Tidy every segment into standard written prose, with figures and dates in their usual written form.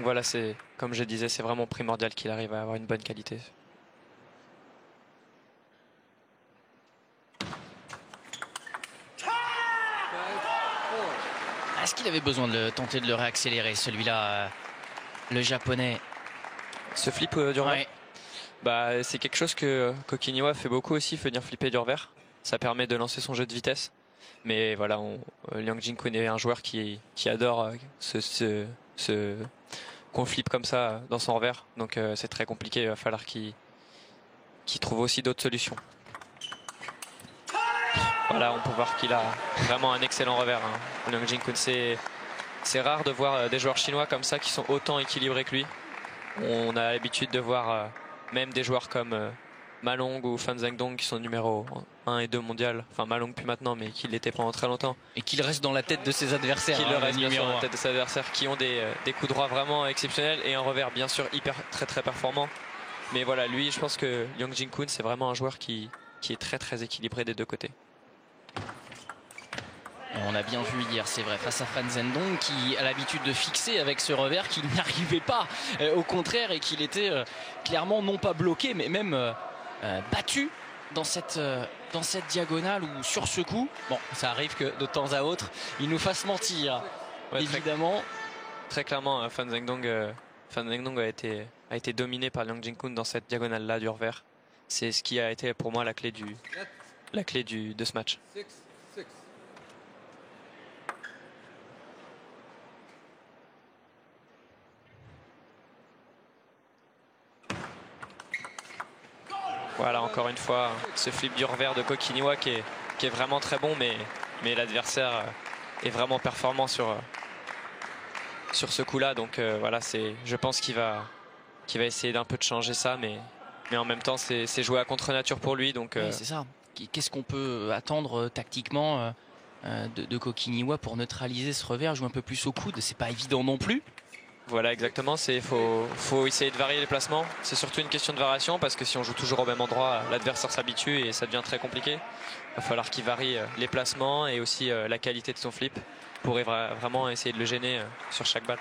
voilà, comme je disais, c'est vraiment primordial qu'il arrive à avoir une bonne qualité. Est-ce qu'il avait besoin de tenter de le réaccélérer, celui-là, le japonais? Ce flip du revers, Ouais. bah, c'est quelque chose que Kokiniwa fait beaucoup aussi, venir flipper du revers. Ça permet de lancer son jeu de vitesse. Mais voilà, Liang Jin-kun est un joueur qui adore qu'on flippe comme ça dans son revers. Donc c'est très compliqué, il va falloir qu'il trouve aussi d'autres solutions. Voilà, on peut voir qu'il a vraiment un excellent revers, hein. Liang Jin-kun, c'est rare de voir des joueurs chinois comme ça qui sont autant équilibrés que lui. On a l'habitude de voir même des joueurs comme Ma Long ou Fan Zhendong qui sont numéro 1 et 2 mondial. Enfin Ma Long plus maintenant, mais qui l'étaient pendant très longtemps. Et qu'il reste dans la tête de ses adversaires. Qui le reste bien sûr numéro dans la tête de ses adversaires, qui ont des coups droits vraiment exceptionnels et un revers bien sûr très performant. Mais voilà, lui, je pense que Liang Jin-kun, c'est vraiment un joueur qui est très équilibré des deux côtés. On a bien vu hier, c'est vrai, face à Fan Zhendong qui a l'habitude de fixer avec ce revers qu'il n'arrivait pas, au contraire, et qu'il était clairement non pas bloqué, mais même battu dans cette diagonale ou sur ce coup. Bon, ça arrive que de temps à autre, il nous fasse mentir, ouais, évidemment. Très clairement, Fan Zhendong a été dominé par Liang Jin-kun dans cette diagonale-là du revers. C'est ce qui a été pour moi la clé de ce match. Voilà, encore une fois, ce flip du revers de Kokiniwa qui est vraiment très bon, mais l'adversaire est vraiment performant sur ce coup-là. Donc voilà, je pense qu'il va essayer d'un peu de changer ça, mais en même temps, c'est jouer à contre-nature pour lui. Donc oui, c'est ça. Qu'est-ce qu'on peut attendre tactiquement de Kokiniwa pour neutraliser ce revers? Jouer un peu plus au coude, c'est pas évident non plus. Voilà, exactement. Faut essayer de varier les placements. C'est surtout une question de variation parce que si on joue toujours au même endroit, l'adversaire s'habitue et ça devient très compliqué. Il va falloir qu'il varie les placements et aussi la qualité de son flip pour vraiment essayer de le gêner sur chaque balle.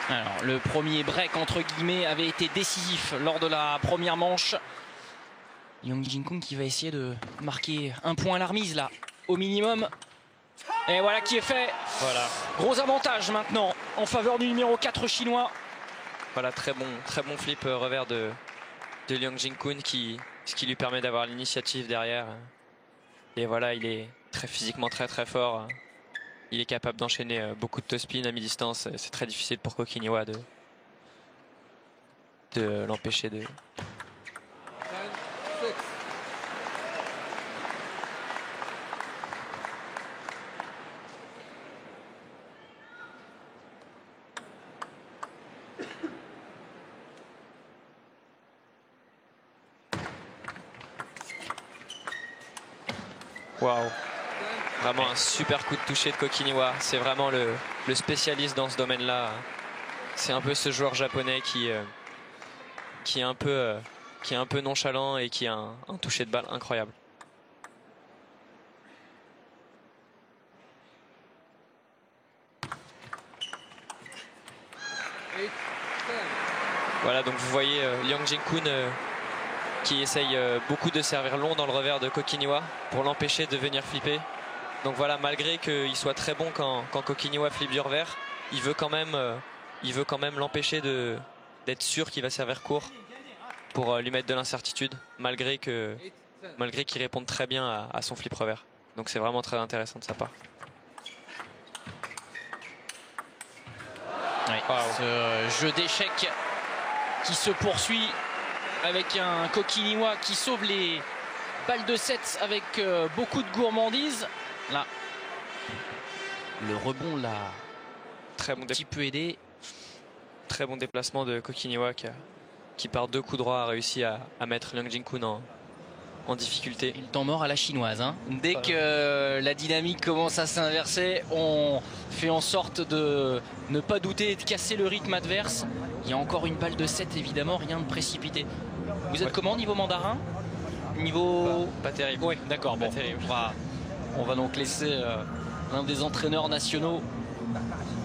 Alors, le premier break entre guillemets avait été décisif lors de la première manche. Liang Jin-kun qui va essayer de marquer un point à la remise là, au minimum. Et voilà qui est fait. Voilà. Gros avantage maintenant en faveur du numéro 4 chinois. Voilà, très bon flip revers de Liang Jin-kun ce qui lui permet d'avoir l'initiative derrière. Et voilà, il est physiquement très fort. Il est capable d'enchaîner beaucoup de toe spin à mi-distance. C'est très difficile pour Kokiniwa de l'empêcher de... Waouh, vraiment un super coup de toucher de Kokiniwa. C'est vraiment le spécialiste dans ce domaine-là. C'est un peu ce joueur japonais qui est un peu nonchalant et qui a un toucher de balle incroyable. Voilà, donc vous voyez Liang Jin-kun qui essaye beaucoup de servir long dans le revers de Kokiniwa pour l'empêcher de venir flipper. Donc voilà, malgré qu'il soit très bon quand Kokiniwa flippe du revers, il veut quand même l'empêcher d'être sûr qu'il va servir court pour lui mettre de l'incertitude, malgré qu'il réponde très bien à son flip revers. Donc c'est vraiment très intéressant de sa part. Oui, wow. Ce jeu d'échecs qui se poursuit avec un Kokiniwa qui sauve les balles de 7 avec beaucoup de gourmandise. Là, le rebond l'a très bon un petit peu aidé. Très bon déplacement de Kokiniwa qui par 2 coups droits a réussi à mettre Liang Jin-kun en difficulté. Et le temps mort à la chinoise. Hein. Dès que la dynamique commence à s'inverser, on fait en sorte de ne pas douter et de casser le rythme adverse. Il y a encore une balle de 7 évidemment, rien de précipité. Vous êtes comment niveau mandarin? Niveau... Pas terrible. Oui, d'accord. Bon, on va donc laisser l'un des entraîneurs nationaux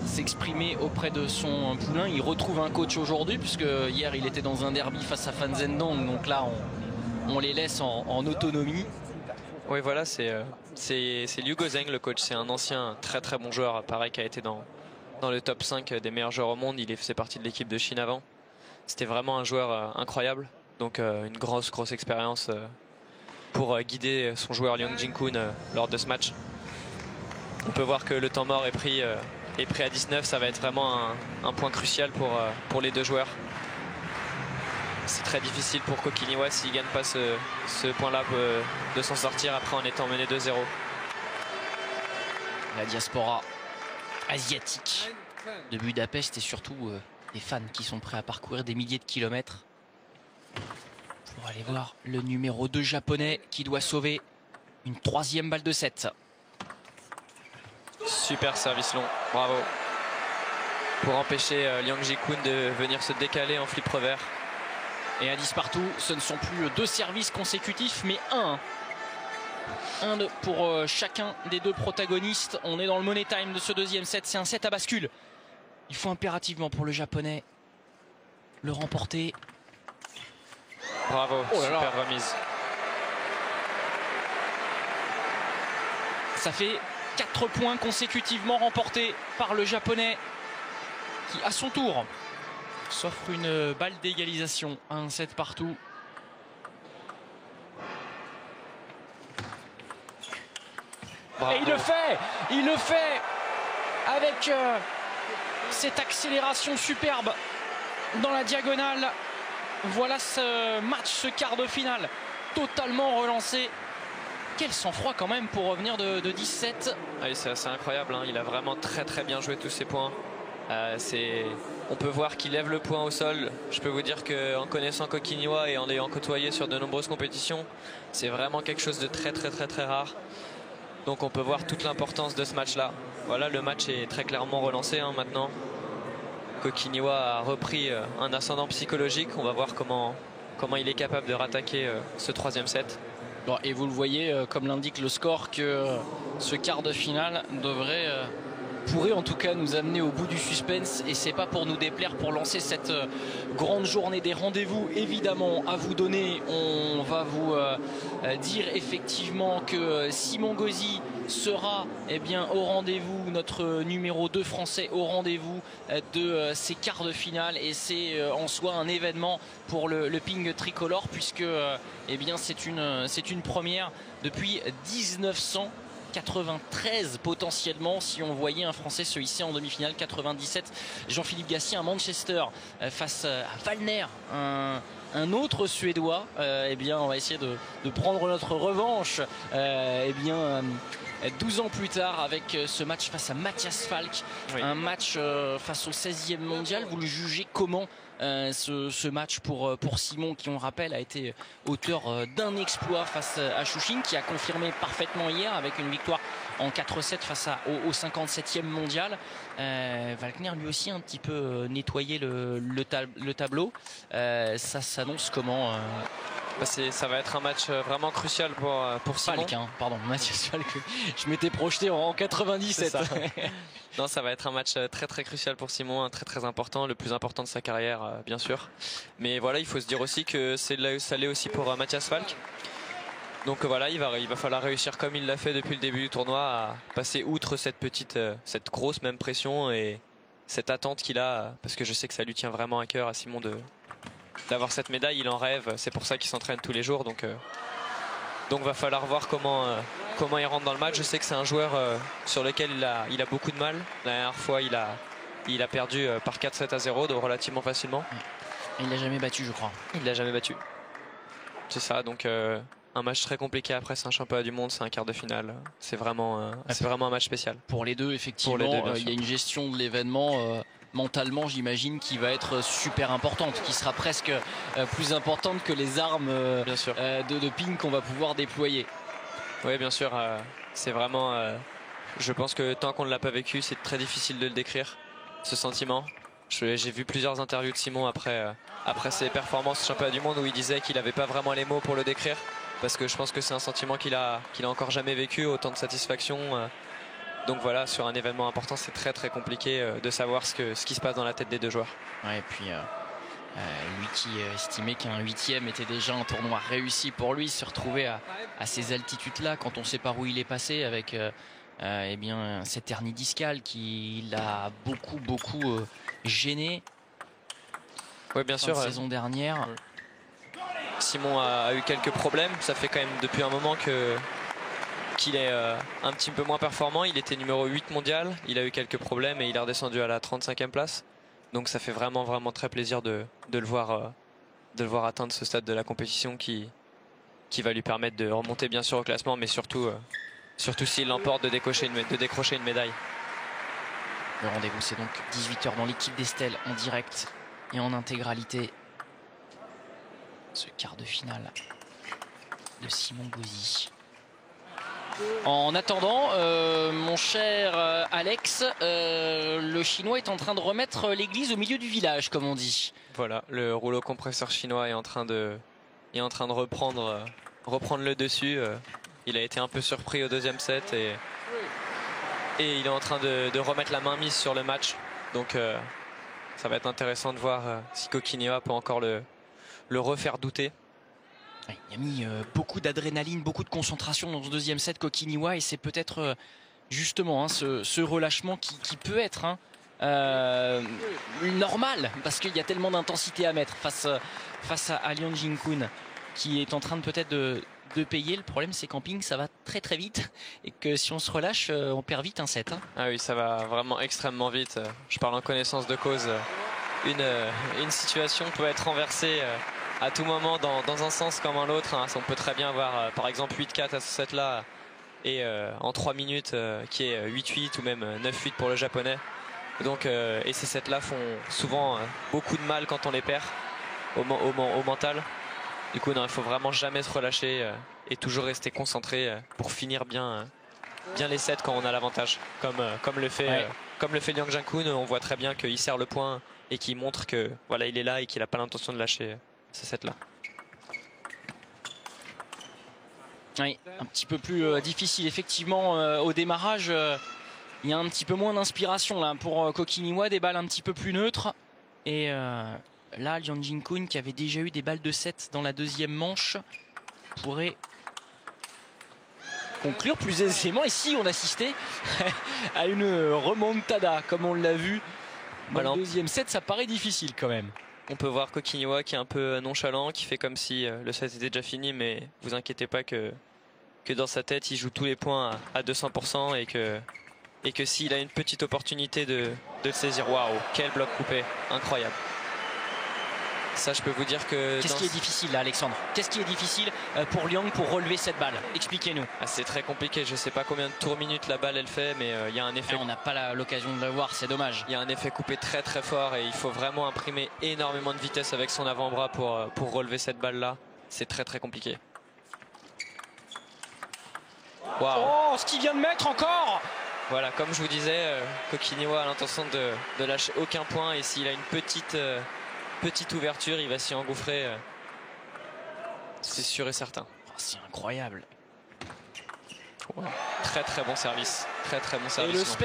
s'exprimer auprès de son poulain. Il retrouve un coach aujourd'hui, puisque hier il était dans un derby face à Fan Zhendong, donc là on les laisse en autonomie. Oui, voilà, c'est Liu Gozheng le coach. C'est un ancien très très bon joueur, pareil, qui a été dans le top 5 des meilleurs joueurs au monde. Il faisait partie de l'équipe de Chine avant. C'était vraiment un joueur incroyable, donc une grosse expérience pour guider son joueur Liang Jingkun lors de ce match. On peut voir que le temps mort est pris à 19. Ça va être vraiment un point crucial pour les deux joueurs. C'est très difficile pour Kokiniwa s'il ne gagne pas ce point-là de s'en sortir après en étant mené 2-0. La diaspora asiatique de Budapest et surtout des fans qui sont prêts à parcourir des milliers de kilomètres pour aller voir le numéro 2 japonais qui doit sauver une 3e balle de 7. Super service long, bravo. Pour empêcher Liang Jingkun de venir se décaler en flip revers. Et à 10 partout, ce ne sont plus 2 services consécutifs, mais un pour chacun des 2 protagonistes. On est dans le money time de ce 2e set. C'est un set à bascule. Il faut impérativement pour le japonais le remporter. Bravo, super remise. Ça fait 4 points consécutivement remportés par le japonais qui, à son tour, s'offre une balle d'égalisation à un set partout. Bravo. Et il le fait avec cette accélération superbe dans la diagonale. Voilà ce match, ce quart de finale totalement relancé. Quel sang-froid quand même pour revenir de 17. Ah oui, c'est assez incroyable, hein. Il a vraiment très bien joué tous ses points. On peut voir qu'il lève le point au sol. Je peux vous dire qu'en connaissant Kokiniwa et en l'ayant côtoyé sur de nombreuses compétitions, c'est vraiment quelque chose de très rare. Donc on peut voir toute l'importance de ce match-là. Voilà, le match est très clairement relancé maintenant. Kokiniwa a repris un ascendant psychologique. On va voir comment il est capable de rattaquer ce 3e set. Bon, et vous le voyez, comme l'indique le score, que ce quart de finale pourrait en tout cas nous amener au bout du suspense, et c'est pas pour nous déplaire pour lancer cette grande journée des rendez-vous évidemment à vous donner. On va vous dire effectivement que Simon Gauzy sera au rendez-vous, notre numéro 2 français au rendez-vous de ces quarts de finale, et c'est en soi un événement pour le ping tricolore, puisque c'est une première depuis 1993 potentiellement, si on voyait un Français se hisser en demi-finale. 97, Jean-Philippe Gassi à Manchester face à Wallner, un autre Suédois. On va essayer de prendre notre revanche 12 ans plus tard avec ce match face à Matthias Falk. Oui. Un match face au 16e mondial. Vous le jugez comment ce match pour Simon, qui on rappelle a été auteur d'un exploit face à Chouchine, qui a confirmé parfaitement hier avec une victoire en 4-7 face au 57e mondial. Wagner lui aussi un petit peu nettoyé le tableau. Ça s'annonce comment ça va être un match vraiment crucial pour Simon. Falk, hein, pardon, Matthias Falk. Je m'étais projeté en 97. Non, ça va être un match très crucial pour Simon, très important, le plus important de sa carrière, bien sûr. Mais voilà, il faut se dire aussi que ça l'est aussi pour Matthias Falk. Donc voilà, il va falloir réussir comme il l'a fait depuis le début du tournoi à passer outre cette grosse même pression et cette attente qu'il a, parce que je sais que ça lui tient vraiment à cœur à Simon d'avoir cette médaille. Il en rêve, c'est pour ça qu'il s'entraîne tous les jours. Donc va falloir voir comment il rentre dans le match. Je sais que c'est un joueur sur lequel il a beaucoup de mal. La dernière fois, il a perdu par 4-7-0, donc relativement facilement. Il l'a jamais battu, je crois. Il l'a jamais battu. C'est ça, donc un match très compliqué. Après, c'est un championnat du monde, c'est un quart de finale. C'est vraiment un match spécial. Pour les deux, effectivement, il y a une gestion de l'événement mentalement, j'imagine, qui va être super importante, qui sera presque plus importante que les armes de ping qu'on va pouvoir déployer. Oui, bien sûr. C'est vraiment... je pense que tant qu'on ne l'a pas vécu, c'est très difficile de le décrire, ce sentiment. J'ai vu plusieurs interviews de Simon après ses performances au championnat du monde où il disait qu'il n'avait pas vraiment les mots pour le décrire, parce que je pense que c'est un sentiment qu'il a encore jamais vécu, autant de satisfaction Donc voilà, sur un événement important, c'est très très compliqué de savoir ce qui se passe dans la tête des deux joueurs. Ouais, et puis lui qui estimait qu'un 8e était déjà un tournoi réussi pour lui, se retrouver à ces altitudes-là, quand on sait par où il est passé, avec eh bien, cette hernie discale qui l'a beaucoup gêné. Oui, bien sûr. Saison dernière. Simon a eu quelques problèmes. Ça fait quand même depuis un moment qu'il est un petit peu moins performant. Il était numéro 8 mondial. Il a eu quelques problèmes et il est redescendu à la 35e place. Donc ça fait vraiment très plaisir de le voir atteindre ce stade de la compétition qui va lui permettre de remonter bien sûr au classement, mais surtout s'il l'emporte de décrocher une médaille. Le rendez-vous, c'est donc 18 h dans l'équipe d'Estelle en direct et en intégralité. Ce quart de finale de Simon Gauzy. En attendant, mon cher Alex, le Chinois est en train de remettre l'église au milieu du village, comme on dit. Voilà, le rouleau compresseur chinois est en train de reprendre le dessus. Il a été un peu surpris au deuxième set et il est en train de remettre la main mise sur le match. Donc ça va être intéressant de voir si Kokiniwa peut encore le refaire douter. Il a mis beaucoup d'adrénaline, beaucoup de concentration dans ce deuxième set, Kokiniwa, et c'est peut-être justement ce relâchement qui peut être normal, parce qu'il y a tellement d'intensité à mettre face à Liang Jingkun, qui est en train de peut-être de payer. Le problème, c'est qu'en ping, ça va très vite, et que si on se relâche, on perd vite un set. Ah oui, ça va vraiment extrêmement vite. Je parle en connaissance de cause. Une situation peut être renversée à tout moment dans un sens comme dans l'autre. On peut très bien avoir par exemple 8-4 à ce set là et en 3 minutes qui est 8-8 ou même 9-8 pour le japonais. Donc, et ces sets là font souvent beaucoup de mal quand on les perd au mental. Du coup non, il faut vraiment jamais se relâcher et toujours rester concentré pour finir bien les sets quand on a l'avantage, comme le fait Liang Jingkun. On voit très bien qu'il serre le point et qu'il montre que voilà, il est là et qu'il n'a pas l'intention de lâcher ce set là. Oui, un petit peu plus difficile effectivement au démarrage. Il y a un petit peu moins d'inspiration là pour Kokiniwa, des balles un petit peu plus neutres. Et là, Liang Jingkun, qui avait déjà eu des balles de 7 dans la deuxième manche, pourrait conclure plus aisément. Ici, on assistait à une remontada, comme on l'a vu. Dans le deuxième set, ça paraît difficile quand même. On peut voir Kokiniwa qui est un peu nonchalant, qui fait comme si le set était déjà fini, mais vous inquiétez pas que dans sa tête, il joue tous les points à 200% et que s'il a une petite opportunité de le saisir, waouh, quel bloc coupé, incroyable. Ça, je peux vous dire que... Qu'est-ce qui est difficile là, Alexandre? Qu'est-ce qui est difficile pour Liang pour relever cette balle? Expliquez-nous. Ah, c'est très compliqué. Je ne sais pas combien de tours minutes la balle elle fait, mais il y a un effet... on n'a pas l'occasion de le voir, c'est dommage. Il y a un effet coupé très fort et il faut vraiment imprimer énormément de vitesse avec son avant-bras pour relever cette balle-là. C'est très compliqué. Wow. Oh, ce qu'il vient de mettre encore! Voilà, comme je vous disais, Kokiniwa a l'intention de lâcher aucun point et s'il a une petite ouverture, il va s'y engouffrer, c'est sûr et certain. Oh, c'est incroyable. Ouais. Très bon service, très bon service.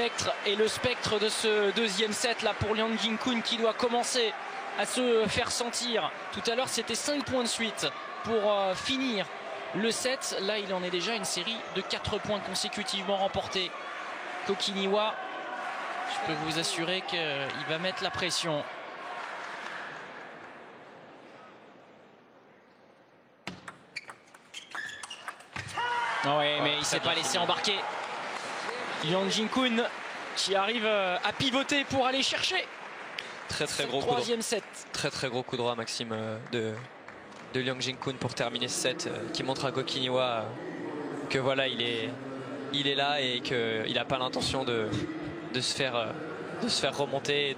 Et le spectre de ce deuxième set là pour Liang Jingkun qui doit commencer à se faire sentir. Tout à l'heure, c'était 5 points de suite pour finir le set. Là, il en est déjà une série de 4 points consécutivement remportés. Kokiniwa, je peux vous assurer qu'il va mettre la pression. Oh ouais, mais il ne s'est pas laissé embarquer. Liang Jingkun qui arrive à pivoter pour aller chercher. Très gros troisième set. Très gros coup droit, Maxime, de Liang Jingkun pour terminer ce set, qui montre à Kokiniwa que voilà, il est là et qu'il n'a pas l'intention de se faire remonter et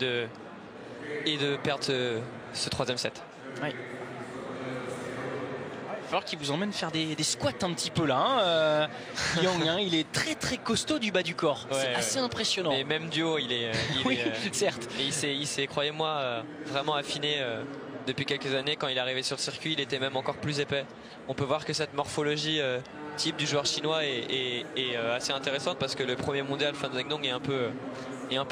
de perdre ce troisième set. Oui. Qui vous emmène faire des squats un petit peu là. Liang, il est très costaud du bas du corps. Ouais, c'est assez impressionnant. Et même du haut, il est oui, certes. Et il s'est, croyez-moi, vraiment affiné depuis quelques années. Quand il est arrivé sur le circuit, il était même encore plus épais. On peut voir que cette morphologie type du joueur chinois est assez intéressante parce que le premier mondial, Fan Zhendong, est un peu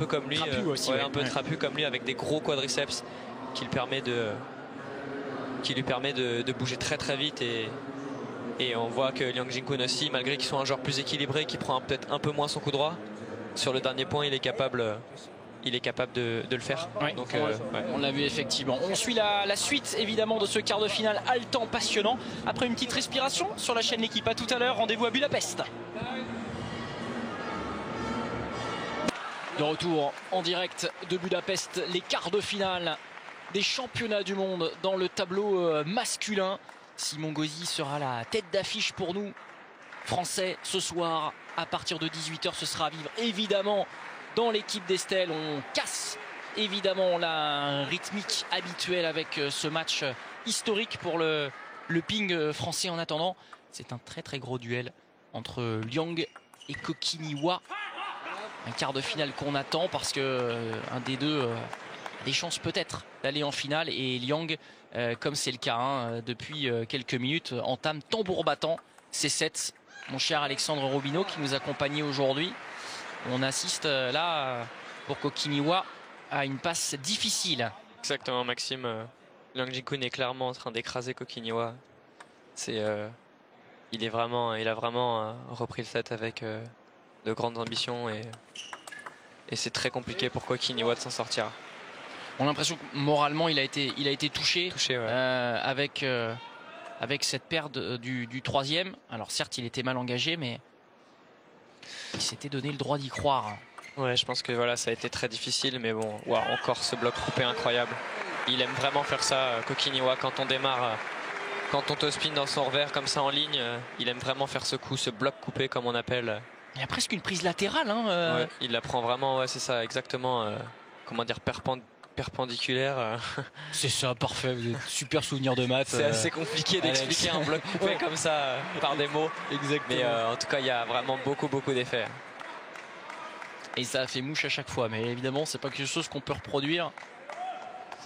comme lui, trapu aussi, un peu trapu comme lui, avec des gros quadriceps qui lui permet de bouger très très vite, et on voit que Liang Jingkun aussi, malgré qu'il soit un joueur plus équilibré, qui prend peut-être un peu moins son coup droit, sur le dernier point il est capable de le faire. Ouais, donc, on l'a vu effectivement. On suit la suite évidemment de ce quart de finale haletant, passionnant. Après une petite respiration sur la chaîne L'équipe. À tout à l'heure, rendez-vous à Budapest. De retour en direct de Budapest, les quarts de finale des championnats du monde dans le tableau masculin. Simon Gauzy sera la tête d'affiche pour nous Français ce soir à partir de 18 h. Ce sera à vivre évidemment dans l'équipe d'Estelle. On casse évidemment la rythmique habituelle avec ce match historique pour le ping français. En attendant, c'est un très très gros duel entre Liang et Kokiniwa. Un quart de finale qu'on attend parce que un des deux a des chances peut-être d'aller en finale, et Liang, comme c'est le cas depuis quelques minutes, entame tambour battant ses sets. Mon cher Alexandre Robineau qui nous accompagnait aujourd'hui. On assiste là pour Kokiniwa à une passe difficile. Exactement, Maxime. Liang Jingkun est clairement en train d'écraser Kokiniwa. Il a vraiment repris le set avec de grandes ambitions, et c'est très compliqué pour Kokiniwa de s'en sortir. On a l'impression que moralement il a été touché, ouais. avec cette perte du troisième. Alors certes il était mal engagé, mais il s'était donné le droit d'y croire. Ouais, je pense que voilà, ça a été très difficile, mais bon, wow, encore ce bloc coupé incroyable. Il aime vraiment faire ça, Kokiniwa, quand on démarre, quand on top-spin dans son revers comme ça en ligne, il aime vraiment faire ce coup, ce bloc coupé comme on appelle. Il y a presque une prise latérale. Ouais, il la prend vraiment, ouais, c'est ça, exactement, comment dire, perpendiculaire. C'est ça, parfait. Vous êtes super souvenir de maths. C'est assez compliqué d'expliquer un bloc coupé comme ça par des mots. Exactement. Mais en tout cas, il y a vraiment beaucoup d'effets. Et ça a fait mouche à chaque fois. Mais évidemment, c'est pas quelque chose qu'on peut reproduire.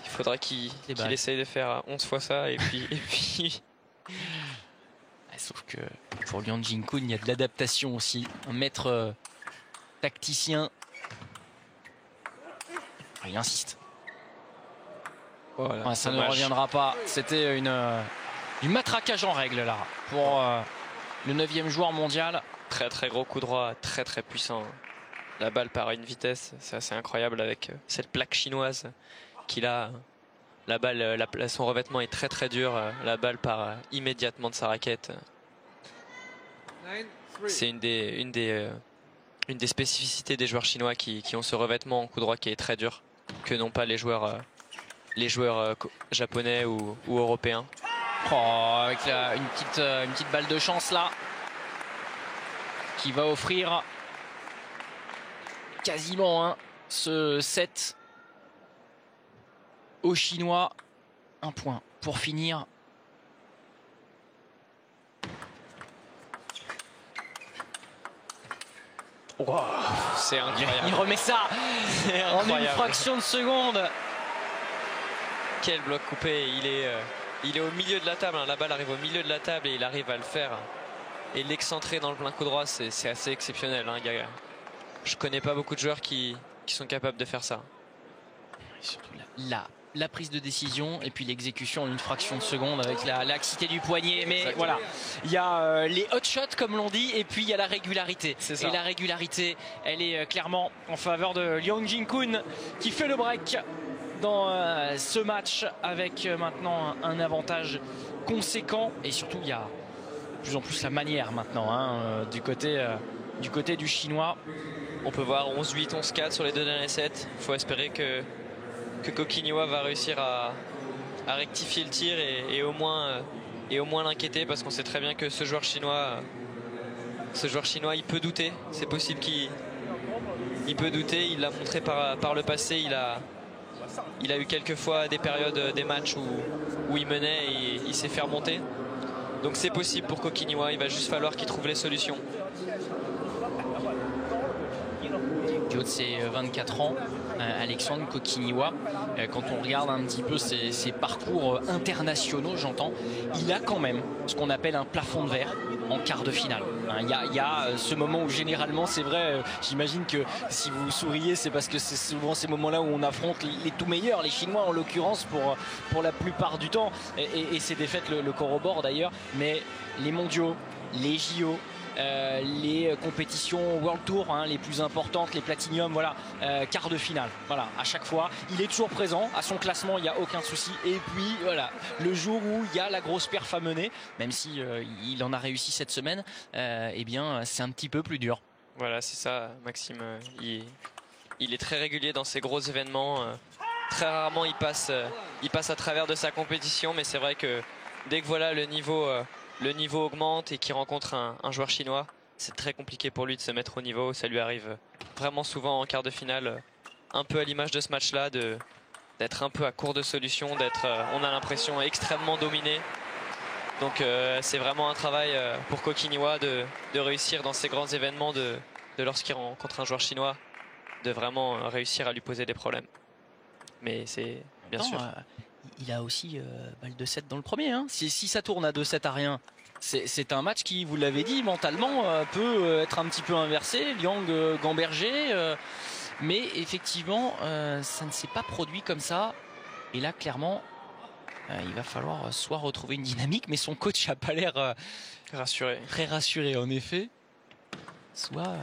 Il faudrait qu'il essaye de faire 11 fois ça. Et puis... Sauf que pour Liang Jingkun, il y a de l'adaptation aussi. Un maître tacticien. Il insiste. Voilà, ça ne reviendra pas. C'était du matraquage en règle là pour le 9e joueur mondial. Très très gros coup droit, très très puissant. La balle part à une vitesse, c'est assez incroyable avec cette plaque chinoise qu'il a. La balle, son revêtement est très très dur. La balle part immédiatement de sa raquette. C'est une des spécificités des joueurs chinois qui ont ce revêtement en coup droit qui est très dur, que n'ont pas les joueurs japonais ou européens. Avec une petite balle de chance là, qui va offrir quasiment ce set aux Chinois. Un point pour finir. Wow, c'est incroyable. Il remet ça en une fraction de seconde. Quel bloc coupé. Il est au milieu de la table, la balle arrive au milieu de la table et il arrive à le faire et l'excentrer dans le plein coup droit. C'est assez exceptionnel, je connais pas beaucoup de joueurs qui sont capables de faire ça. Et surtout la prise de décision et puis l'exécution en une fraction de seconde avec la laxité du poignet. Mais exactement. Voilà, il y a les hot shots comme l'on dit, et puis il y a la régularité. Et la régularité, elle est clairement en faveur de Liang Jingkun qui fait le break dans ce match avec maintenant un avantage conséquent. Et surtout il y a de plus en plus la manière maintenant du côté du chinois. On peut voir 11-8, 11-4 sur les deux derniers sets. Il faut espérer que Kokiniwa va réussir à rectifier le tir et au moins l'inquiéter, parce qu'on sait très bien que ce joueur chinois il peut douter. C'est possible qu'il peut douter. Il l'a montré par le passé. Il a eu quelques fois des périodes, des matchs où il menait et il s'est fait remonter. Donc c'est possible pour Kokiniwa. Il va juste falloir qu'il trouve les solutions. Du haut de ses 24 ans, Alexandre Kokiniwa, quand on regarde un petit peu ses parcours internationaux, j'entends, il a quand même ce qu'on appelle un plafond de verre. en quart de finale. Il y a ce moment où généralement, c'est vrai, j'imagine que si vous souriez, c'est parce que c'est souvent ces moments-là où on affronte les tout meilleurs, les Chinois en l'occurrence pour la plupart du temps, et ces défaites le corroborent d'ailleurs, mais les mondiaux, les JO, les compétitions World Tour, les plus importantes, les Platinum, voilà, quart de finale, voilà, à chaque fois il est toujours présent, à son classement il n'y a aucun souci, et puis voilà, le jour où il y a la grosse perf à mener, même si il en a réussi cette semaine, eh bien c'est un petit peu plus dur. Voilà, c'est ça, Maxime, il est très régulier dans ces gros événements, très rarement il passe à travers de sa compétition, mais c'est vrai que dès que voilà le niveau augmente et qu'il rencontre un joueur chinois, c'est très compliqué pour lui de se mettre au niveau. Ça lui arrive vraiment souvent en quart de finale, un peu à l'image de ce match-là, d'être un peu à court de solutions, on a l'impression, extrêmement dominé. Donc c'est vraiment un travail pour Kokiniwa de réussir dans ces grands événements, de lorsqu'il rencontre un joueur chinois, de vraiment réussir à lui poser des problèmes. Mais c'est bien sûr... il a aussi balle de 7 dans le premier. Si ça tourne à 2-7 à rien, c'est un match qui, vous l'avez dit, mentalement peut être un petit peu inversé. Liang, Gamberger, mais effectivement, ça ne s'est pas produit comme ça. Et là, clairement, il va falloir soit retrouver une dynamique, mais son coach n'a pas l'air rassuré. Très rassuré, en effet. Soit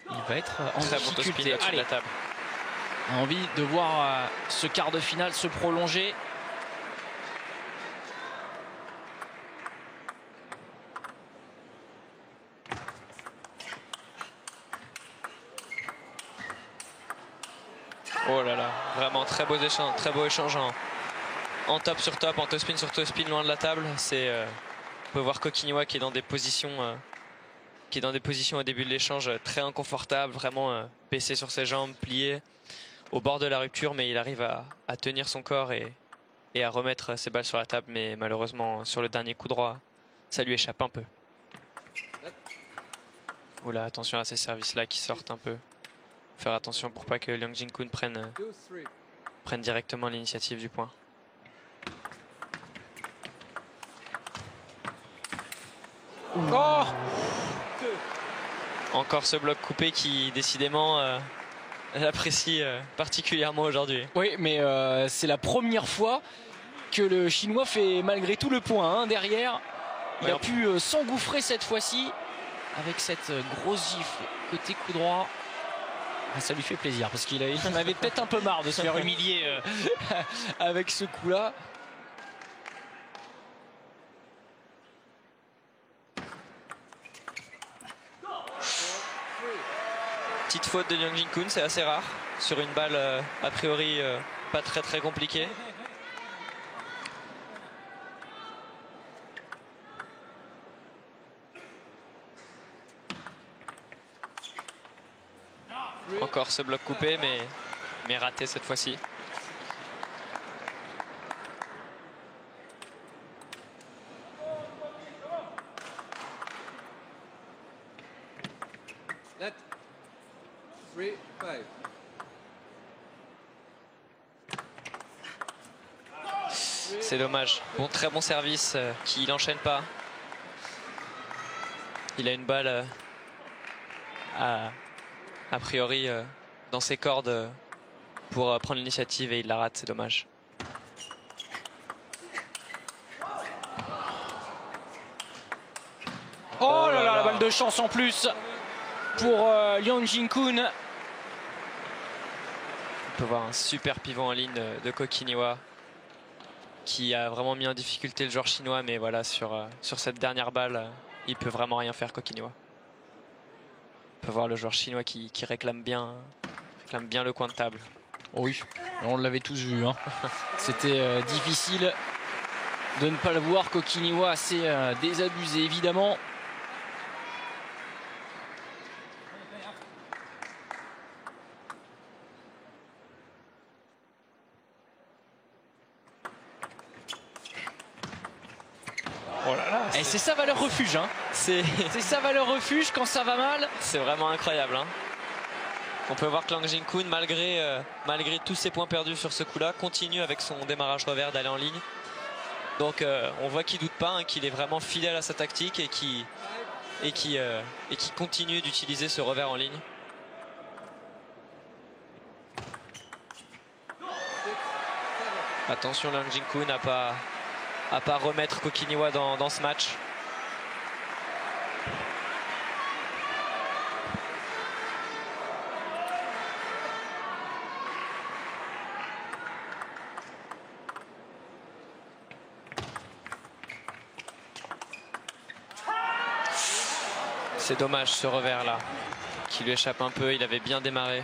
il va être en très difficulté. Bon de la table. On a envie de voir ce quart de finale se prolonger. Oh là là, vraiment très beau échange en top sur top, en top spin loin de la table. On peut voir Kokiniwa qui est dans des positions au début de l'échange très inconfortables, vraiment baissé sur ses jambes, plié au bord de la rupture, mais il arrive à tenir son corps et à remettre ses balles sur la table, mais malheureusement sur le dernier coup droit, ça lui échappe un peu. Oula, attention à ces services-là qui sortent un peu. Faire attention pour pas que Liang Jin-kun prenne directement l'initiative du point. Oh, encore ce bloc coupé qui décidément l'apprécie particulièrement aujourd'hui. Oui, mais c'est la première fois que le Chinois fait malgré tout le point derrière. Il a pu s'engouffrer cette fois-ci avec cette grosse gifle côté coup droit. Ça lui fait plaisir parce qu'il en avait peut-être un peu marre de se faire humilier avec ce coup-là. Petite faute de Liang Jin-kun, c'est assez rare sur une balle a priori pas très compliquée. Encore ce bloc coupé, mais raté cette fois-ci. C'est dommage. Bon, très bon service qui n'enchaîne pas. Il a une balle a priori dans ses cordes pour prendre l'initiative et il la rate, c'est dommage. Oh là là, la balle de chance en plus pour Liang Jin-kun. On peut voir un super pivot en ligne de Kokiniwa qui a vraiment mis en difficulté le joueur chinois, mais voilà, sur cette dernière balle, il peut vraiment rien faire, Kokiniwa. On peut voir le joueur chinois qui réclame bien le coin de table. Oui, on l'avait tous vu. C'était difficile de ne pas le voir. Kokiniwa assez désabusé, évidemment. Oh là là, et c'est sa valeur refuge. C'est sa valeur refuge quand ça va mal. C'est vraiment incroyable. On peut voir que Liang Jin-kun, malgré tous ses points perdus sur ce coup-là, continue avec son démarrage revers d'aller en ligne. Donc on voit qu'il ne doute pas, qu'il est vraiment fidèle à sa tactique et qui et qui continue d'utiliser ce revers en ligne. Attention, Liang Jin-Kun à pas remettre Kokiniwa dans ce match. C'est dommage ce revers là qui lui échappe un peu, il avait bien démarré.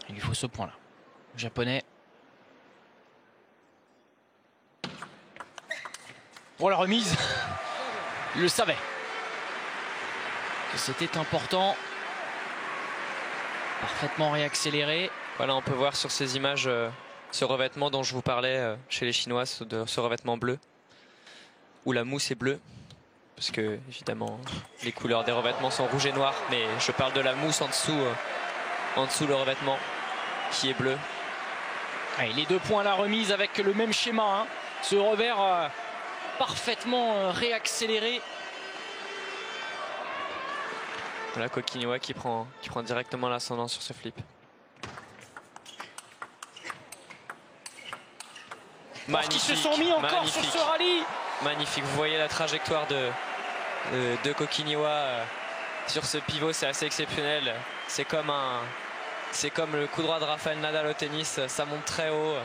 Il lui faut ce point là. Le japonais. Pour la remise. Il le savait. Que c'était important. Parfaitement réaccéléré. Voilà, on peut voir sur ces images ce revêtement dont je vous parlais chez les Chinois, ce revêtement bleu, où la mousse est bleue, parce que évidemment les couleurs des revêtements sont rouge et noir, mais je parle de la mousse en dessous le revêtement qui est bleu. Allez, les 2 points à la remise avec le même schéma, hein. Ce revers parfaitement réaccéléré. Voilà Kokiniwa qui prend directement l'ascendant sur ce flip. Magnifique, qui se sont mis encore magnifique, sur ce rallye. Magnifique, vous voyez la trajectoire de Kokiniwa sur ce pivot, c'est assez exceptionnel. C'est comme le coup droit de Rafael Nadal au tennis, ça monte très haut.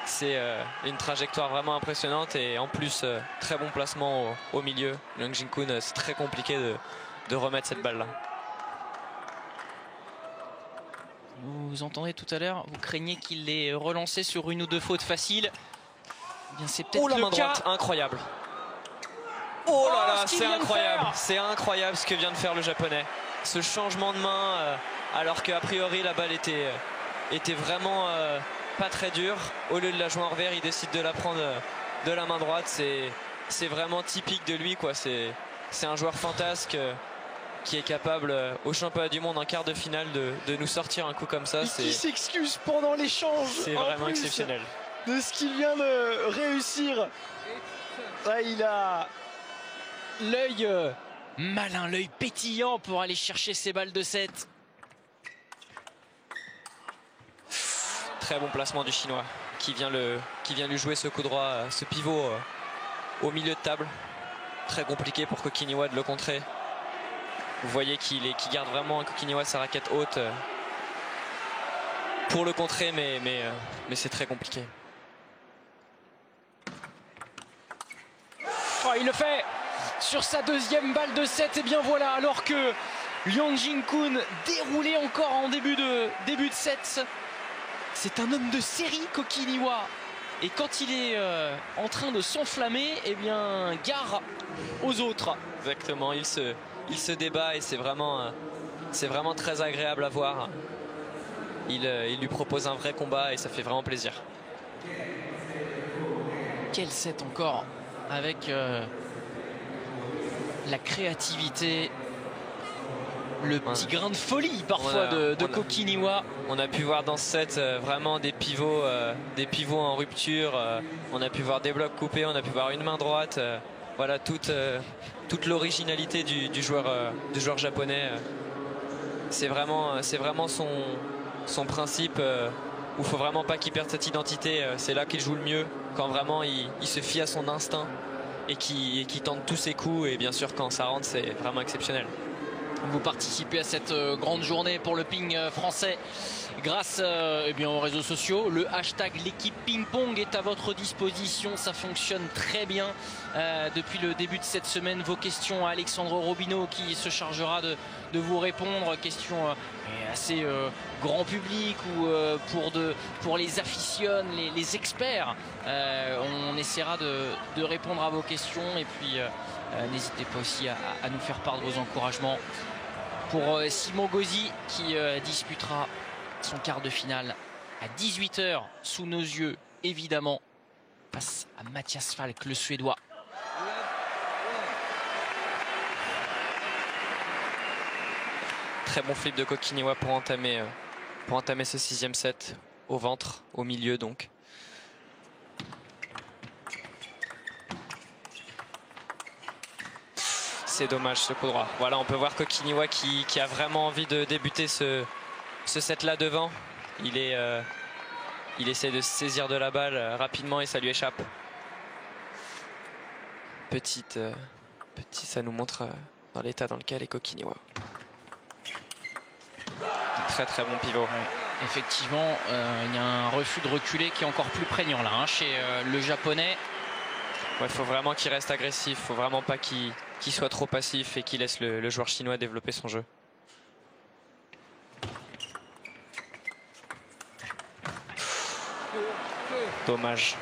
C'est une trajectoire vraiment impressionnante et en plus très bon placement au milieu. Liang Jin-Kun, c'est très compliqué de remettre cette balle là. Vous entendez tout à l'heure, vous craignez qu'il l'ait relancé sur 1 ou 2 fautes faciles. Eh bien, c'est peut-être la le main cas. droite, incroyable. Oh là là, c'est incroyable. C'est incroyable ce que vient de faire le japonais. Ce changement de main, alors qu'a priori la balle était vraiment pas très dure. Au lieu de la jouer en revers, il décide de la prendre de la main droite. C'est vraiment typique de lui, quoi. C'est un joueur fantasque qui est capable au championnat du monde en quart de finale de nous sortir un coup comme ça. Qui s'excuse pendant l'échange. C'est vraiment exceptionnel. De ce qu'il vient de réussir. Ah, il a l'œil malin, l'œil pétillant pour aller chercher ses balles de 7. Très bon placement du Chinois qui vient lui jouer ce coup droit, ce pivot au milieu de table. Très compliqué pour Kokiniwa de le contrer. Vous voyez qu'il garde vraiment Kokiniwa sa raquette haute pour le contrer, mais c'est très compliqué. Oh, il le fait sur sa 2e balle de 7. Et bien voilà, alors que Liang Jin-Kun déroulé encore en début de set. C'est un homme de série, Kokiniwa. Et quand il est en train de s'enflammer, eh bien, gare aux autres. Exactement, il se débat et c'est vraiment très agréable à voir. Il lui propose un vrai combat et ça fait vraiment plaisir. Quel set encore avec la créativité, le petit grain de folie parfois de Kokiniwa. On a pu voir dans ce set vraiment des pivots en rupture. On a pu voir des blocs coupés, on a pu voir une main droite. Voilà toute l'originalité du joueur japonais. C'est vraiment son principe où il ne faut vraiment pas qu'il perde cette identité. C'est là qu'il joue le mieux, quand vraiment il se fie à son instinct et qui tente tous ses coups. Et bien sûr, quand ça rentre, c'est vraiment exceptionnel. Vous participez à cette grande journée pour le ping français grâce aux réseaux sociaux. Le hashtag l'équipe ping-pong est à votre disposition. Ça fonctionne très bien depuis le début de cette semaine. Vos questions à Alexandre Robineau qui se chargera de vous répondre. Questions assez grand public ou pour les aficionnes, les experts. On essaiera de répondre à vos questions et puis n'hésitez pas aussi à nous faire part de vos encouragements pour Simon Gauzy qui disputera son quart de finale à 18 h sous nos yeux, évidemment, face à Mathias Falk, le Suédois. Très bon flip de Kokiniwa pour entamer pour entamer ce 6e set au ventre, au milieu donc. C'est dommage ce coup droit. Voilà, on peut voir Kokiniwa qui a vraiment envie de débuter ce set là devant. Il essaie de se saisir de la balle rapidement et ça lui échappe. Ça nous montre dans l'état dans lequel est Kokiniwa. Très très bon pivot. Ouais. Effectivement, il y a un refus de reculer qui est encore plus prégnant là, hein, chez le japonais. Il faut vraiment qu'il reste agressif, il faut vraiment pas qu'il soit trop passif et qu'il laisse le joueur chinois développer son jeu. Dommage,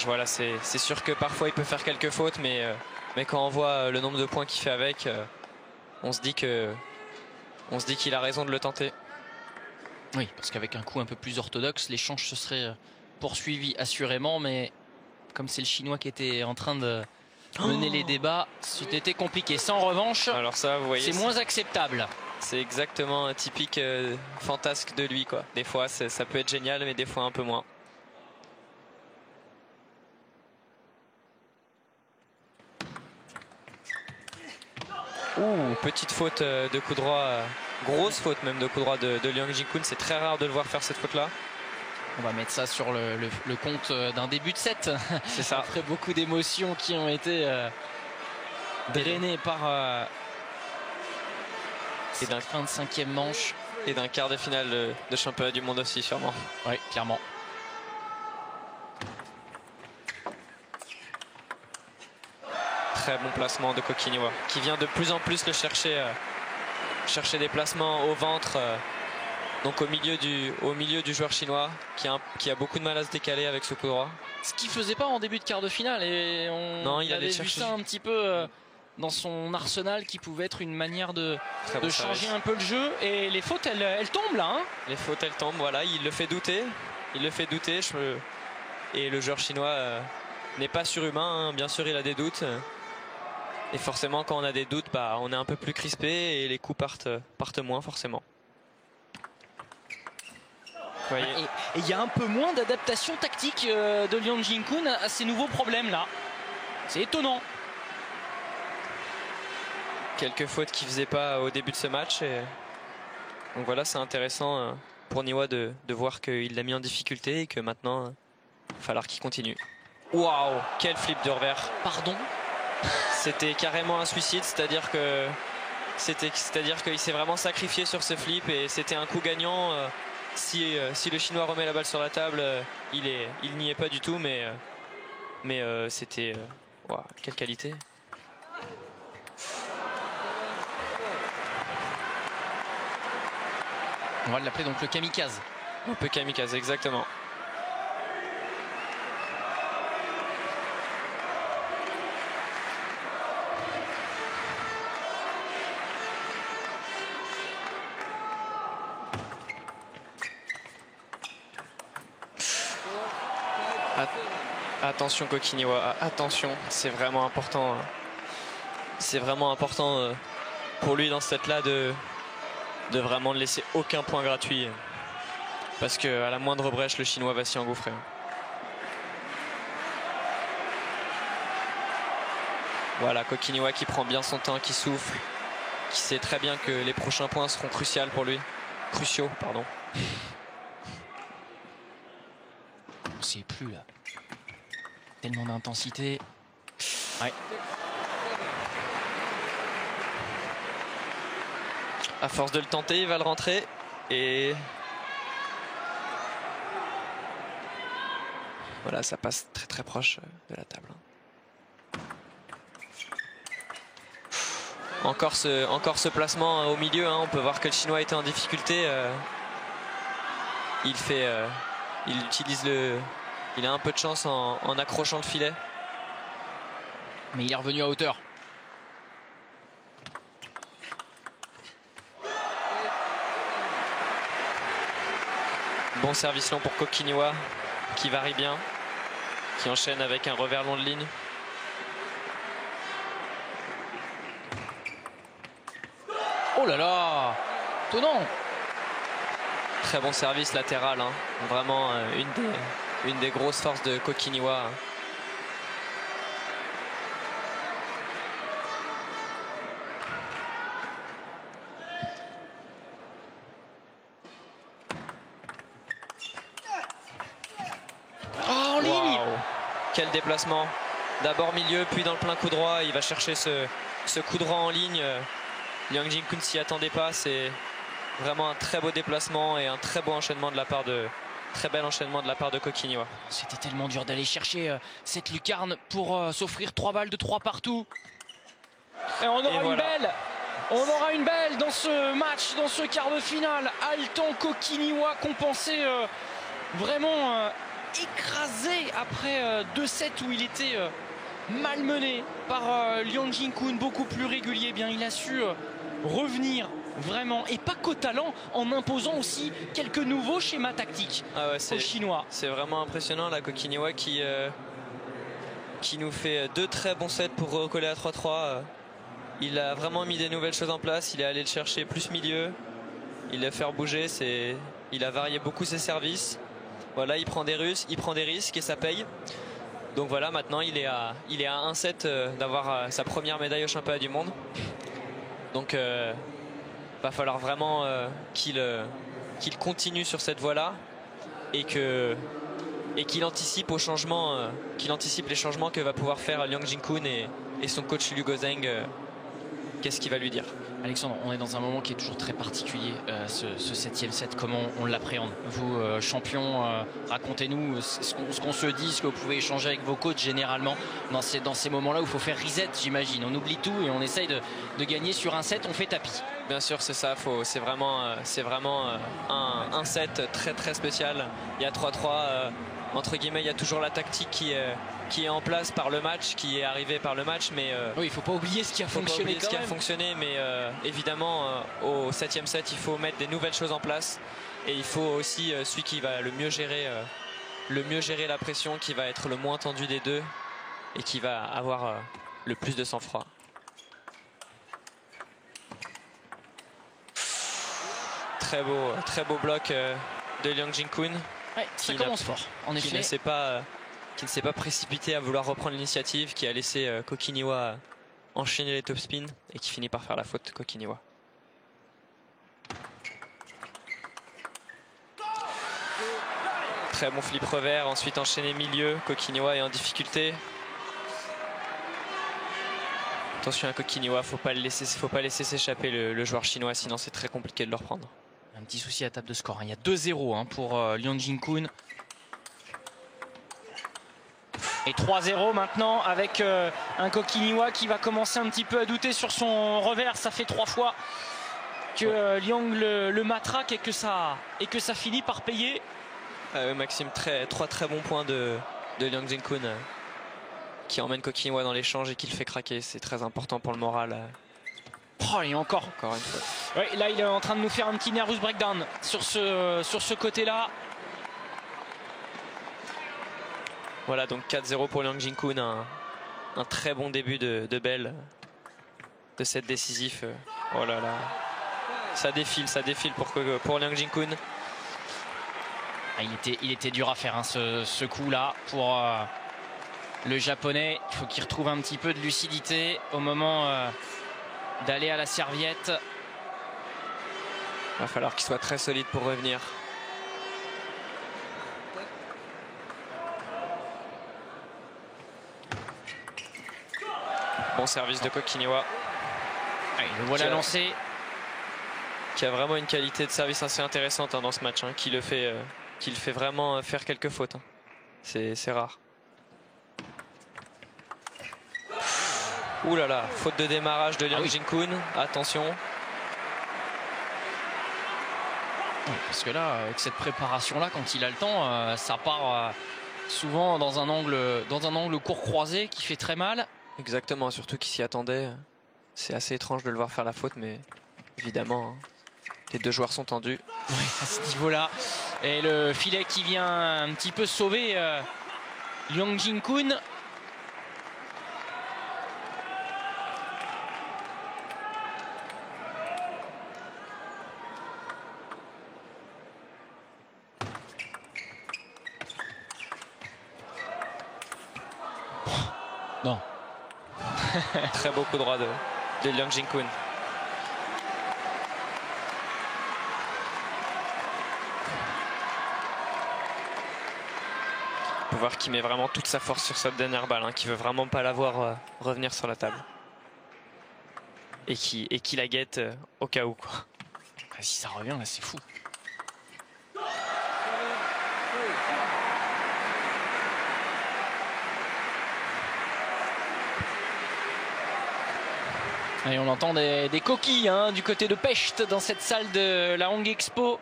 voilà, c'est sûr que parfois il peut faire quelques fautes, mais quand on voit le nombre de points qu'il fait avec, on se dit qu'il a raison de le tenter. Oui, parce qu'avec un coup un peu plus orthodoxe, l'échange se serait poursuivi assurément, mais comme c'est le chinois qui était en train de mener les débats, c'était compliqué. Ça, en revanche, alors ça, vous voyez, c'est moins acceptable. C'est exactement un typique fantasque de lui, quoi. Des fois, ça peut être génial, mais des fois un peu moins. Ouh, petite faute de coup droit, grosse faute même de coup droit de Liang Jin-kun. C'est très rare de le voir faire cette faute-là. On va mettre ça sur le compte d'un début de set. C'est ça. Après beaucoup d'émotions qui ont été drainées par cette fin de 5e manche. Et d'un quart de finale de championnat du monde aussi, sûrement. Oui, clairement. Très bon placement de Kokiniwa, qui vient de plus en plus le chercher des placements au ventre. Donc au milieu du joueur chinois qui a beaucoup de mal à se décaler avec ce coup droit. Ce qu'il faisait pas en début de quart de finale, et on avait vu ça un petit peu dans son arsenal, qui pouvait être une manière de changer un peu le jeu. Et les fautes elles tombent là, hein. Les fautes elles tombent, voilà, il le fait douter. Et le joueur chinois n'est pas surhumain, hein. Bien sûr il a des doutes. Et forcément quand on a des doutes, on est un peu plus crispé et les coups partent moins forcément. Et il y a un peu moins d'adaptation tactique de Liang Jin-kun à ces nouveaux problèmes là. C'est étonnant. Quelques fautes qu'il ne faisait pas au début de ce match. Donc voilà, c'est intéressant pour Niwa de voir qu'il l'a mis en difficulté et que maintenant il va falloir qu'il continue. Waouh, quel flip de revers. Pardon. C'était carrément un suicide, c'est-à-dire qu'il s'est vraiment sacrifié sur ce flip et c'était un coup gagnant. Si le chinois remet la balle sur la table, il n'y est pas du tout, mais c'était wow, quelle qualité. On va l'appeler donc le kamikaze. Un peu kamikaze, exactement. Attention Kokiniwa, attention, c'est vraiment important. C'est vraiment important pour lui dans ce set-là de vraiment ne laisser aucun point gratuit. Parce qu'à la moindre brèche, le chinois va s'y engouffrer. Voilà, Kokiniwa qui prend bien son temps, qui souffle, qui sait très bien que les prochains points seront cruciaux pour lui. Cruciaux, pardon. On ne sait plus là. Tellement d'intensité. Ouais. À force de le tenter, il va le rentrer. Et voilà, ça passe très très proche de la table. Encore ce placement au milieu, hein. On peut voir que le chinois était en difficulté. Il a un peu de chance en accrochant le filet. Mais il est revenu à hauteur. Bon service long pour Kokiniwa, qui varie bien, qui enchaîne avec un revers long de ligne. Oh là là, étonnant. Très bon service latéral, hein. Vraiment une des grosses forces de Kokiniwa. Oh, en ligne. Wow. Quel déplacement. D'abord milieu, puis dans le plein coup droit. Il va chercher ce coup droit en ligne. Liang Jin-kun s'y attendait pas. C'est vraiment un très beau déplacement et un très beau enchaînement de la part de très bel enchaînement de la part de Kokiniwa. C'était tellement dur d'aller chercher cette lucarne pour s'offrir 3 balles de 3 partout. Et on aura une belle. On aura une belle dans ce match, dans ce quart de finale. Altan Kokiniwa compensé vraiment écrasé après 2 sets où il était malmené par Liang Jin-kun, beaucoup plus régulier. Bien, il a su revenir vraiment, et pas qu'au talent, en imposant aussi quelques nouveaux schémas tactiques aux Chinois. C'est vraiment impressionnant la Kokiniwa qui nous fait 2 très bons sets pour recoller à 3-3. Il a vraiment mis des nouvelles choses en place. Il est allé le chercher plus milieu. Il a fait bouger. Il a varié beaucoup ses services. Voilà, il prend des risques et ça paye. Donc voilà, maintenant il est à 1 set d'avoir sa première médaille au championnat du monde. Donc va falloir vraiment qu'il continue sur cette voie-là et qu'il anticipe aux changements, qu'il anticipe les changements que va pouvoir faire Liang Jin-kun et son coach Lu Gozheng. Qu'est-ce qu'il va lui dire? Alexandre, on est dans un moment qui est toujours très particulier, ce 7e set. Comment on l'appréhende? Vous, champion, racontez-nous ce qu'on se dit, ce que vous pouvez échanger avec vos coachs généralement dans ces moments-là où il faut faire reset, j'imagine. On oublie tout et on essaye de gagner sur un set, on fait tapis. Bien sûr, c'est ça. C'est vraiment un set très très spécial. Il y a 3-3. Entre guillemets, il y a toujours la tactique qui est en place par le match, qui est arrivée par le match, mais oui, il faut pas oublier ce qui a fonctionné. Mais évidemment au 7e set il faut mettre des nouvelles choses en place et il faut aussi celui qui va le mieux gérer la pression, qui va être le moins tendu des deux et qui va avoir le plus de sang-froid. Très beau bloc de Liang Jin-kun. Ouais, ça commence fort, en effet. Qui ne s'est pas précipité à vouloir reprendre l'initiative, qui a laissé Kokiniwa enchaîner les topspins et qui finit par faire la faute. Kokiniwa. Très bon flip revers, ensuite enchaîné milieu. Kokiniwa est en difficulté. Attention à Kokiniwa, faut pas laisser s'échapper le joueur chinois, sinon c'est très compliqué de le reprendre. Un petit souci à table de score. Il y a 2-0 pour Liang Jin-kun. Et 3-0 maintenant avec un Kokiniwa qui va commencer un petit peu à douter sur son revers. Ça fait 3 fois que Liang le matraque et que ça finit par payer. Maxime, 3 très bons points de Liang Jin-kun qui emmène Kokiniwa dans l'échange et qui le fait craquer. C'est très important pour le moral. Oh, et encore une fois. Ouais, là il est en train de nous faire un petit nervous breakdown sur ce côté-là. Voilà, donc 4-0 pour Liang Jin-kun, un très bon début de belle de set décisif. Oh là là, ça défile pour Liang Jin-kun. Ah, il était dur à faire, hein, ce coup-là pour le japonais. Il faut qu'il retrouve un petit peu de lucidité au moment d'aller à la serviette. Il va falloir qu'il soit très solide pour revenir. Bon service de Kokiniwa. Le voilà lancé. Qui a vraiment une qualité de service assez intéressante dans ce match, qui le fait vraiment faire quelques fautes. C'est rare. Ouh là là, faute de démarrage de Liang Jin-kun. Attention. Parce que là, avec cette préparation-là, quand il a le temps, ça part souvent dans un angle court croisé qui fait très mal. Exactement, surtout qu'il s'y attendait. C'est assez étrange de le voir faire la faute, mais évidemment, les deux joueurs sont tendus. Oui, à ce niveau-là. Et le filet qui vient un petit peu sauver Liang Jin-kun. Très beau coup droit de Liang Jin-kun. On peut voir qu'il met vraiment toute sa force sur cette dernière balle, hein, qui veut vraiment pas la voir revenir sur la table. Et qui la guette au cas où, quoi. Si ça revient, là, c'est fou. Et on entend des coquilles hein, du côté de Pest dans cette salle de la Hong Expo.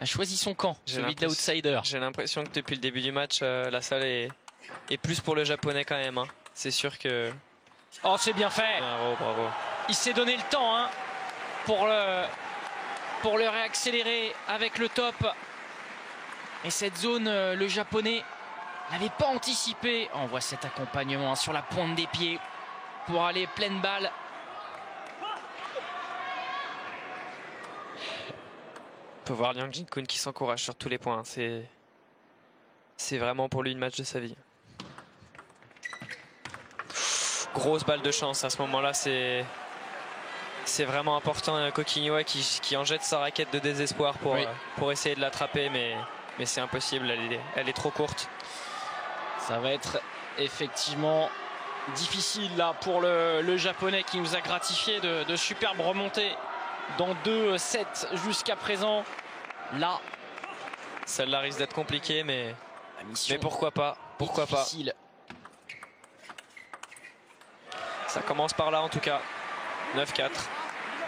A choisi son camp, celui de l'outsider. J'ai l'impression que depuis le début du match, la salle est plus pour le japonais quand même. Hein. C'est sûr que... Oh, c'est bien fait. Bravo, bravo. Il s'est donné le temps hein, pour le réaccélérer avec le top. Et cette zone, le japonais n'avait pas anticipé. On voit cet accompagnement hein, sur la pointe des pieds pour aller pleine balle. On peut voir Liang Jin-kun qui s'encourage sur tous les points. C'est vraiment pour lui une match de sa vie. Grosse balle de chance à ce moment-là. C'est vraiment important. Coquignois qui en jette sa raquette de désespoir pour essayer de l'attraper, mais c'est impossible. Elle est trop courte. Ça va être effectivement difficile là pour le japonais qui nous a gratifié de superbes remontées dans 2 sets jusqu'à présent. Là, celle-là risque d'être compliquée, mais pourquoi pas, difficile. Ça commence par là en tout cas. 9-4.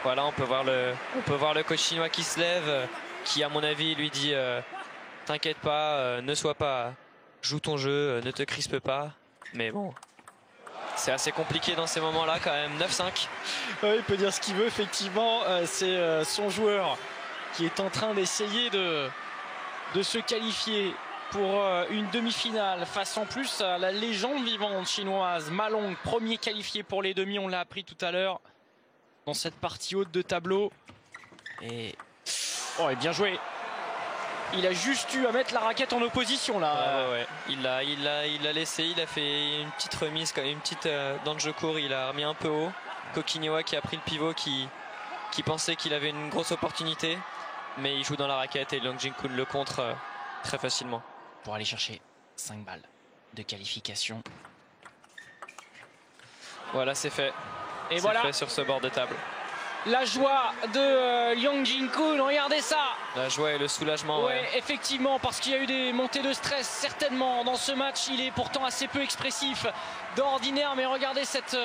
Voilà, on peut voir le coach chinois qui se lève, qui à mon avis lui dit t'inquiète pas, ne sois pas, joue ton jeu, ne te crispe pas. Mais bon, c'est assez compliqué dans ces moments-là quand même. 9-5. Ouais, il peut dire ce qu'il veut, effectivement. C'est son joueur qui est en train d'essayer de se qualifier pour une demi-finale face en plus à la légende vivante chinoise Ma Long, premier qualifié pour les demi, on l'a appris tout à l'heure dans cette partie haute de tableau. Et bien joué. Il a juste eu à mettre la raquette en opposition là. Ouais. Il l'a laissé, il a fait une petite remise, une petite dans le jeu court, il a remis un peu haut. Coquignois qui a pris le pivot, qui pensait qu'il avait une grosse opportunité, mais il joue dans la raquette et Liang Jin-kun le contre très facilement. Pour aller chercher 5 balles de qualification. Voilà, c'est fait. Et voilà fait sur ce bord de table. La joie de Liang Jin-kun, regardez ça. La joie et le soulagement. Ouais, effectivement, parce qu'il y a eu des montées de stress certainement dans ce match. Il est pourtant assez peu expressif d'ordinaire, mais regardez cette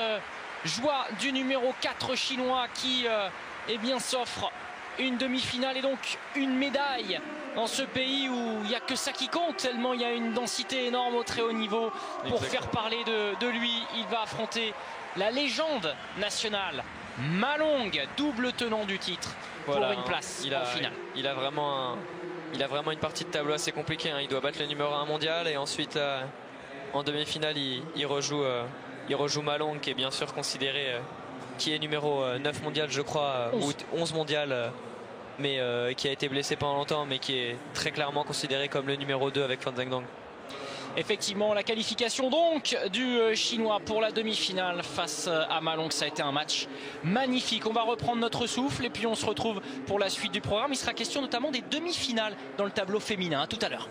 joie du numéro 4 chinois qui s'offre une demi-finale et donc une médaille dans ce pays où il n'y a que ça qui compte, tellement il y a une densité énorme au très haut niveau. Pour faire parler de lui, il va affronter la légende nationale Ma Long, double tenant du titre, pour une place en finale. Il a vraiment une partie de tableau assez compliquée. Hein. Il doit battre le numéro 1 mondial et ensuite en demi-finale il rejoue Ma Long, qui est bien sûr considéré qui est numéro 9 mondial je crois, 11. Ou 11 mondial, mais qui a été blessé pendant longtemps, mais qui est très clairement considéré comme le numéro 2 avec Fan Zhendong. Effectivement, la qualification donc du chinois pour la demi-finale face à Ma Long. Ça a été un match magnifique. On va reprendre notre souffle et puis on se retrouve pour la suite du programme. Il sera question notamment des demi-finales dans le tableau féminin. À tout à l'heure.